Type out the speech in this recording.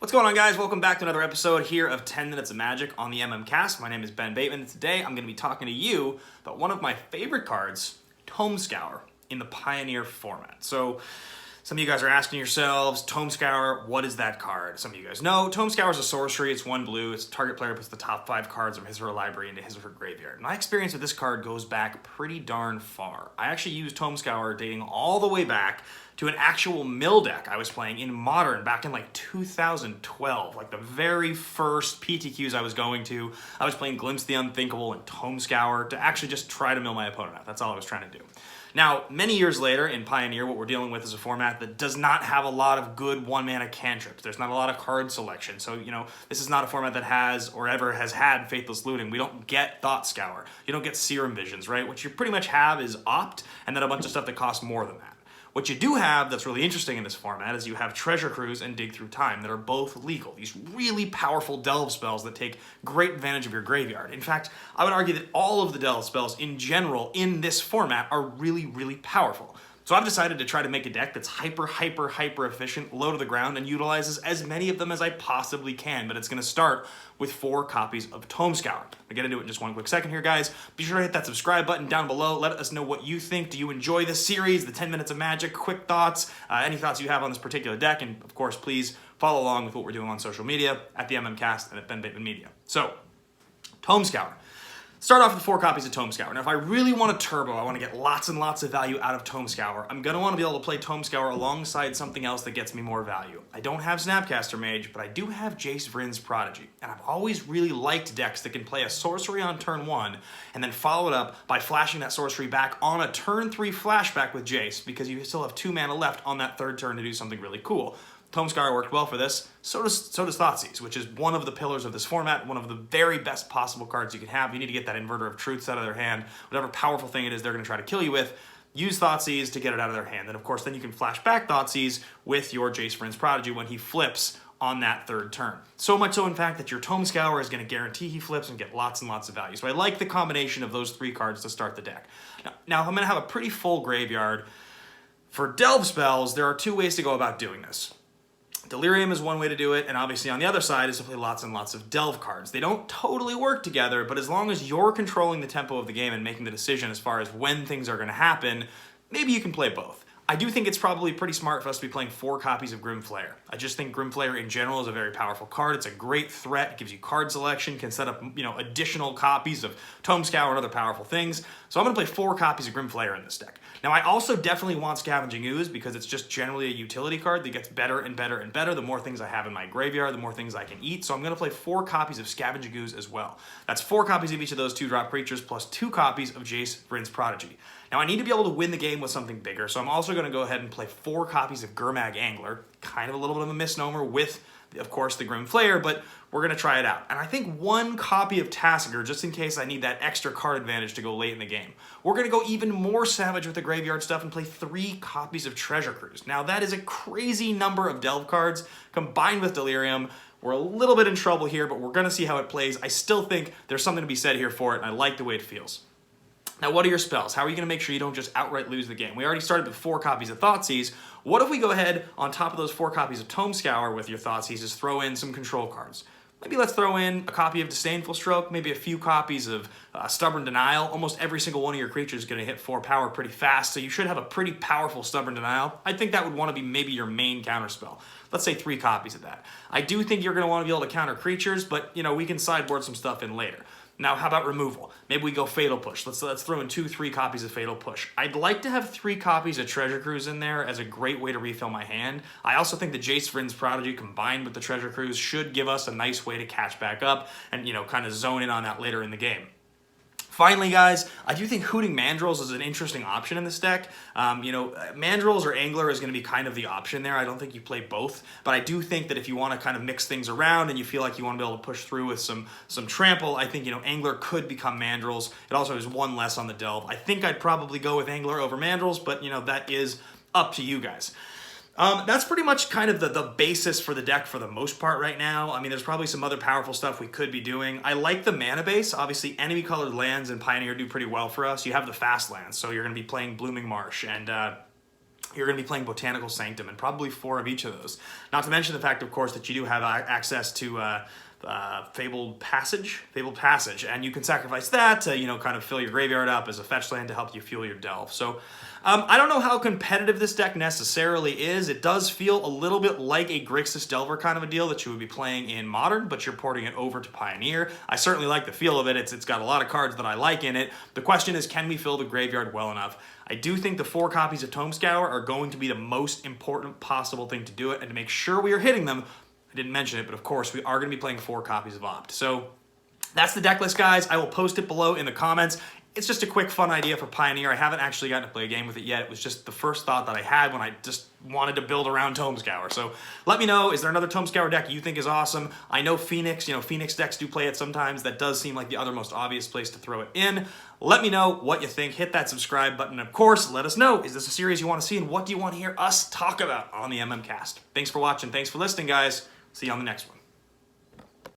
What's going on, guys? Welcome back to another episode here of 10 Minutes of Magic on the Cast. My name is Ben Bateman, and today I'm going to be talking to you about one of my favorite cards, Tome Scour, in the Pioneer format. So, some of you guys are asking yourselves, Tome Scour, what is that card? Some of you guys know, Tome Scour is a sorcery, it's 1 blue, it's target player puts the top 5 cards of his or her library into his or her graveyard. My experience with this card goes back pretty darn far. I actually used Tome Scour dating all the way back to an actual mill deck I was playing in Modern back in like 2012, like the very first PTQs I was going to. I was playing Glimpse the Unthinkable and Tome Scour to actually just try to mill my opponent out. That's all I was trying to do. Now, many years later in Pioneer, what we're dealing with is a format that does not have a lot of good one-mana cantrips. There's not a lot of card selection. So, this is not a format that has or ever has had Faithless Looting. We don't get Thought Scour. You don't get Serum Visions, right? What you pretty much have is Opt and then a bunch of stuff that costs more than that. What you do have that's really interesting in this format is you have Treasure Cruise and Dig Through Time that are both legal. These really powerful delve spells that take great advantage of your graveyard. In fact, I would argue that all of the delve spells in general in this format are really, really powerful. So I've decided to try to make a deck that's hyper efficient, low to the ground, and utilizes as many of them as I possibly can. But it's going to start with 4 copies of Tome Scour. I'll get into it in just one quick second here, guys. Be sure to hit that subscribe button down below. Let us know what you think. Do you enjoy this series, the 10 Minutes of Magic? Quick thoughts, any thoughts you have on this particular deck. And of course, please follow along with what we're doing on social media at the Cast and at Ben Bateman Media. So, Tome Scour. Start off with 4 copies of Tome Scour. Now, if I really want to turbo, I want to get lots and lots of value out of Tome Scour, I'm going to want to be able to play Tome Scour alongside something else that gets me more value. I don't have Snapcaster Mage, but I do have Jace Vryn's Prodigy, and I've always really liked decks that can play a sorcery on turn 1 and then follow it up by flashing that sorcery back on a turn 3 flashback with Jace, because you still have 2 mana left on that 3rd turn to do something really cool. Tome Scour worked well for this, so does Thoughtseize, which is one of the pillars of this format, one of the very best possible cards you can have. You need to get that Inverter of Truths out of their hand. Whatever powerful thing it is they're going to try to kill you with, use Thoughtseize to get it out of their hand. And of course, then you can flash back Thoughtseize with your Jace Vryn's Prodigy when he flips on that 3rd turn. So much so, in fact, that your Tome Scour is going to guarantee he flips and get lots and lots of value. So I like the combination of those 3 cards to start the deck. Now if I'm going to have a pretty full graveyard, for delve spells, there are 2 ways to go about doing this. Delirium is one way to do it, and obviously on the other side is to play lots and lots of delve cards. They don't totally work together, but as long as you're controlling the tempo of the game and making the decision as far as when things are going to happen, maybe you can play both. I do think it's probably pretty smart for us to be playing 4 copies of Grim Flayer. I just think Grim Flayer in general is a very powerful card. It's a great threat. It gives you card selection, can set up, additional copies of Tome Scour and other powerful things. So I'm going to play 4 copies of Grim Flayer in this deck. Now, I also definitely want Scavenging Ooze because it's just generally a utility card that gets better and better and better the more things I have in my graveyard, the more things I can eat. So I'm going to play 4 copies of Scavenging Ooze as well. That's 4 copies of each of those 2-drop creatures plus 2 copies of Jace Vryn's Prodigy. Now, I need to be able to win the game with something bigger, so I'm also going to go ahead and play 4 copies of Gurmag Angler. Kind of a little bit of a misnomer with, of course, the Grim Flayer, but we're going to try it out. And I think 1 copy of Tasigur, just in case I need that extra card advantage to go late in the game. We're going to go even more savage with the graveyard stuff and play 3 copies of Treasure Cruise. Now, that is a crazy number of delve cards combined with Delirium. We're a little bit in trouble here, but we're going to see how it plays. I still think there's something to be said here for it, and I like the way it feels. Now, what are your spells? How are you going to make sure you don't just outright lose the game? We already started with 4 copies of Thoughtseize. What if we go ahead on top of those 4 copies of Tome Scour with your Thoughtseizes, throw in some control cards? Maybe let's throw in a copy of Disdainful Stroke, maybe a few copies of Stubborn Denial. Almost every single one of your creatures is going to hit 4 power pretty fast, so you should have a pretty powerful Stubborn Denial. I think that would want to be maybe your main counterspell. Let's say 3 copies of that. I do think you're going to want to be able to counter creatures, but we can sideboard some stuff in later. Now, how about removal? Maybe we go Fatal Push. Let's throw in 2-3 copies of Fatal Push. I'd like to have 3 copies of Treasure Cruise in there as a great way to refill my hand. I also think the Jace Vryn's Prodigy combined with the Treasure Cruise should give us a nice way to catch back up and, kind of zone in on that later in the game. Finally, guys, I do think Hooting Mandrills is an interesting option in this deck. Mandrills or Angler is going to be kind of the option there. I don't think you play both, but I do think that if you want to kind of mix things around and you feel like you want to be able to push through with some trample, I think, Angler could become Mandrills. It also has 1 less on the delve. I think I'd probably go with Angler over Mandrills, but, that is up to you guys. That's pretty much kind of the basis for the deck for the most part right now. I mean, there's probably some other powerful stuff we could be doing. I like the mana base. Obviously, enemy-colored lands in Pioneer do pretty well for us. You have the fast lands, so you're going to be playing Blooming Marsh and you're going to be playing Botanical Sanctum, and probably 4 of each of those. Not to mention the fact, of course, that you do have access to Fabled Passage, and you can sacrifice that to, kind of fill your graveyard up as a fetch land to help you fuel your delve. So I don't know how competitive this deck necessarily is. It does feel a little bit like a Grixis Delver kind of a deal that you would be playing in Modern, but you're porting it over to Pioneer. I certainly like the feel of it. It's got a lot of cards that I like in it. The question is, can we fill the graveyard well enough? I do think the 4 copies of Tome Scour are going to be the most important possible thing to do it, and to make sure we are hitting them, I didn't mention it, but of course we are going to be playing 4 copies of Opt. So that's the deck list, guys. I will post it below in the comments. It's just a quick, fun idea for Pioneer. I haven't actually gotten to play a game with it yet. It was just the first thought that I had when I just wanted to build around Tome Scour. So let me know, is there another Tome Scour deck you think is awesome? I know Phoenix, Phoenix decks do play it sometimes. That does seem like the other most obvious place to throw it in. Let me know what you think. Hit that subscribe button. Of course, let us know, is this a series you want to see, and what do you want to hear us talk about on the MM Cast? Thanks for watching. Thanks for listening, guys. See you on the next one.